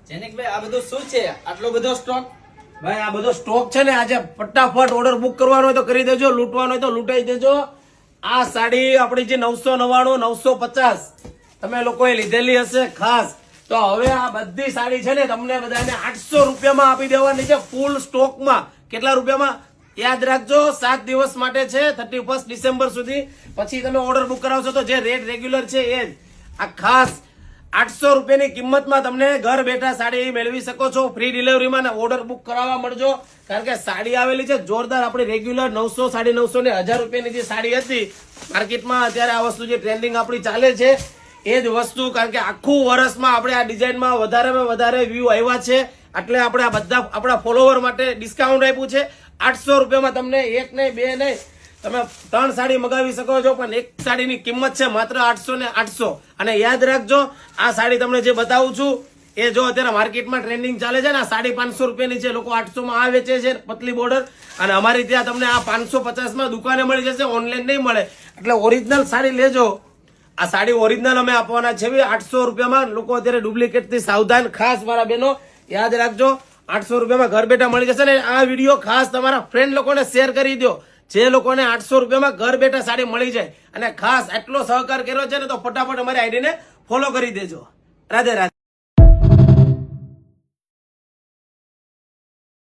જેનિકભાઈ આ બધું શું છે? આટલો બધો સ્ટોક? ભાઈ આ બધો સ્ટોક છે ને, આજે ફટાફટ ઓર્ડર બુક કરવાનો હોય તો કરી દેજો, લૂંટવાનો હોય તો લૂંટાઈ દેજો. આ સાડી આપણી જે 999 950 તમે લોકોએ લીધેલી હશે ખાસ, તો હવે આ બધી સાડી છે ને તમને બધાને 800 રૂપિયામાં આપી દેવાની છે, ફૂલ સ્ટોકમાં. કેટલા રૂપિયામાં? યાદ રાખજો, 7 દિવસ માટે છે, 31 ડિસેમ્બર સુધી. પછી તમે ઓર્ડર બુક કરાવશો તો જે રેટ રેગ્યુલર છે એ જ. આ ખાસ 800 રૂપિયાની કિંમતમાં તમને ઘર બેઠા સાડી મેળવી શકો છો, ફ્રી ડિલિવરીમાં. ઓર્ડર બુક કરાવવા મળજો, કારણ કે સાડી આવેલી છે જોરદાર. આપણી રેગ્યુલર 900 950 ને 1000 રૂપિયાની જે સાડી હતી માર્કેટમાં, અત્યારે આ વસ્તુ જે ટ્રેન્ડિંગ આપણી ચાલે છે એ જ વસ્તુ. કારણ કે આખું વર્ષમાં આપણે આ ડિઝાઇનમાં વધારેમાં વધારે વ્યૂ આવ્યા છે, એટલે આપણે આ બધા આપણા ફોલોવર માટે ડિસ્કાઉન્ટ આપ્યું છે. 800 રૂપિયામાં તમને એક નહીં, બે નહીં, તમે 3 સાડી મગાવી શકો છો, પણ એક સાડીની કિંમત છે માત્ર 800 ને 800. અને યાદ રાખજો, આ સાડી તમને જે બતાવું છું એ જો અત્યારે માર્કેટમાં ટ્રેન્ડિંગ ચાલે છે ને, આ સાડી 500 રૂપિયાની છે, લોકો 800 માં આ વેચે છે પતલી બોર્ડર. અને અમારી ત્યાં તમને આ 550 માં દુકાને મળી જશે, ઓનલાઈન નહીં મળે. એટલે ઓરિજિનલ સાડી લેજો. આ સાડી ઓરિજિનલ અમે આપવાના છે 800 રૂપિયામાં. લોકો અત્યારે ડુપ્લિકેટ થી સાવધાન. ખાસ મારા બહેનો યાદ રાખજો, 800 રૂપિયામાં ઘર બેઠા મળી જશે. ને આ વિડીયો ખાસ તમારા ફ્રેન્ડ લોકોને શેર કરી દો, જે લોકોને 800 રૂપિયામાં ઘર બેઠા સાડી મળી જાય. અને ખાસ આટલો સહકાર કર્યો છે ને, તો ફટાફટ અમારી આઈડીને ફોલો કરી દેજો. રાધે રાધે.